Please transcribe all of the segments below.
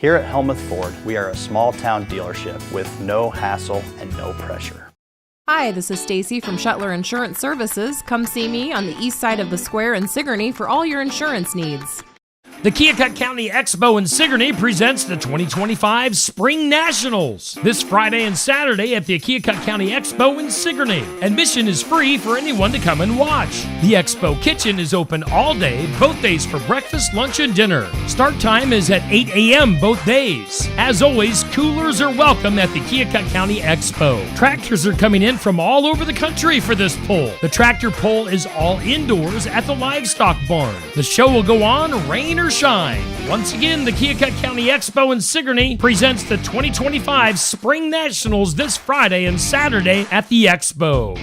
Here at Helmuth Ford, we are a small-town dealership with no hassle and no pressure. Hi, this is Stacy from Shuttler Insurance Services. Come see me on the east side of the square in Sigourney for all your insurance needs. The Keokuk County Expo in Sigourney presents the 2025 Spring Nationals this Friday and Saturday at the Keokuk County Expo in Sigourney. Admission is free for anyone to come and watch. The Expo Kitchen is open all day, both days for breakfast, lunch, and dinner. Start time is at 8 a.m. both days. As always, coolers are welcome at the Keokuk County Expo. Tractors are coming in from all over the country for this pull. The tractor pull is all indoors at the livestock barn. The show will go on, rain or shine. Once again, the Keokuk County Expo in Sigourney presents the 2025 Spring Nationals this Friday and Saturday at the Expo.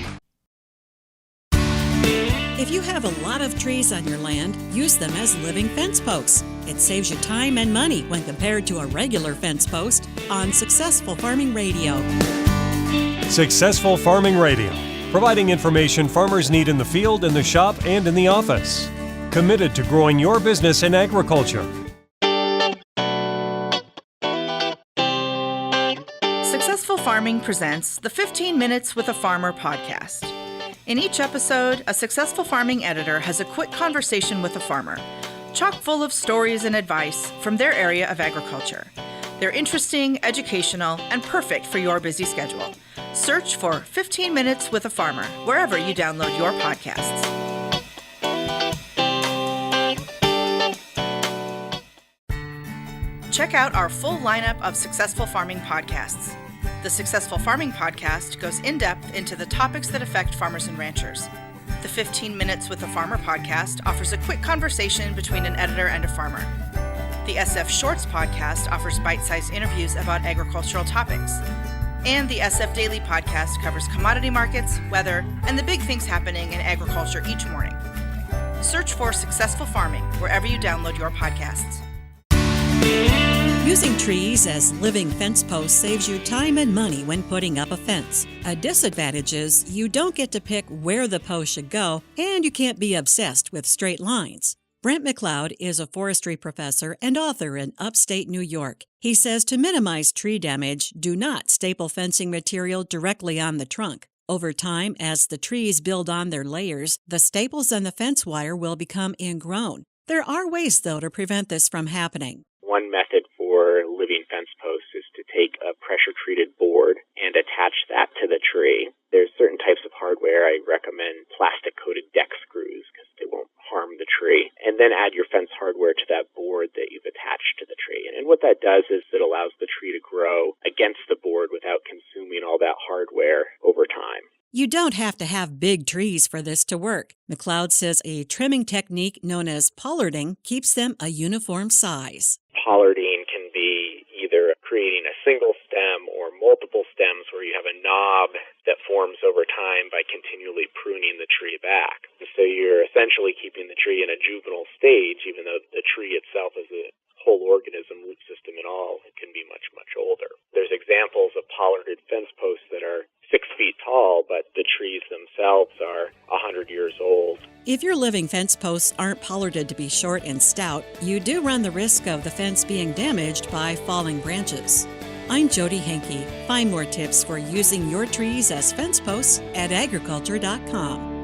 If you have a lot of trees on your land, use them as living fence posts. It saves you time and money when compared to a regular fence post on Successful Farming Radio. Successful Farming Radio, providing information farmers need in the field, in the shop, and in the office. Committed to growing your business in agriculture. Successful Farming presents the 15 Minutes with a Farmer podcast. In each episode, a successful farming editor has a quick conversation with a farmer, chock full of stories and advice from their area of agriculture. They're interesting, educational, and perfect for your busy schedule. Search for 15 Minutes with a Farmer wherever you download your podcasts. Check out our full lineup of Successful Farming podcasts. The Successful Farming podcast goes in-depth into the topics that affect farmers and ranchers. The 15 Minutes with a Farmer podcast offers a quick conversation between an editor and a farmer. The SF Shorts podcast offers bite-sized interviews about agricultural topics. And the SF Daily podcast covers commodity markets, weather, and the big things happening in agriculture each morning. Search for Successful Farming wherever you download your podcasts. Using trees as living fence posts saves you time and money when putting up a fence. A disadvantage is you don't get to pick where the post should go, and you can't be obsessed with straight lines. Brent McLeod is a forestry professor and author in upstate New York. He says to minimize tree damage, do not staple fencing material directly on the trunk. Over time, as the trees build on their layers, the staples and the fence wire will become ingrown. There are ways, though, to prevent this from happening. One method for living fence posts is to take a pressure-treated board and attach that to the tree. There's certain types of hardware. I recommend plastic-coated deck screws because they won't harm the tree. And then add your fence hardware to that board that you've attached to the tree. And what that does is it allows the tree to grow against the board without consuming all that hardware over time. You don't have to have big trees for this to work. McLeod says a trimming technique known as pollarding keeps them a uniform size. Pollarding can be either creating a single stem or multiple stems where you have a knob that forms over time by continually pruning the tree back. So you're essentially keeping the tree in a juvenile stage, even though the tree itself is a whole organism, root system and all, it can be much, much older. There's examples of pollarded fence posts that are 6 feet tall, but the trees themselves are 100 years old. If your living fence posts aren't pollarded to be short and stout, you do run the risk of the fence being damaged by falling branches. I'm Jody Henke. Find more tips for using your trees as fence posts at agriculture.com.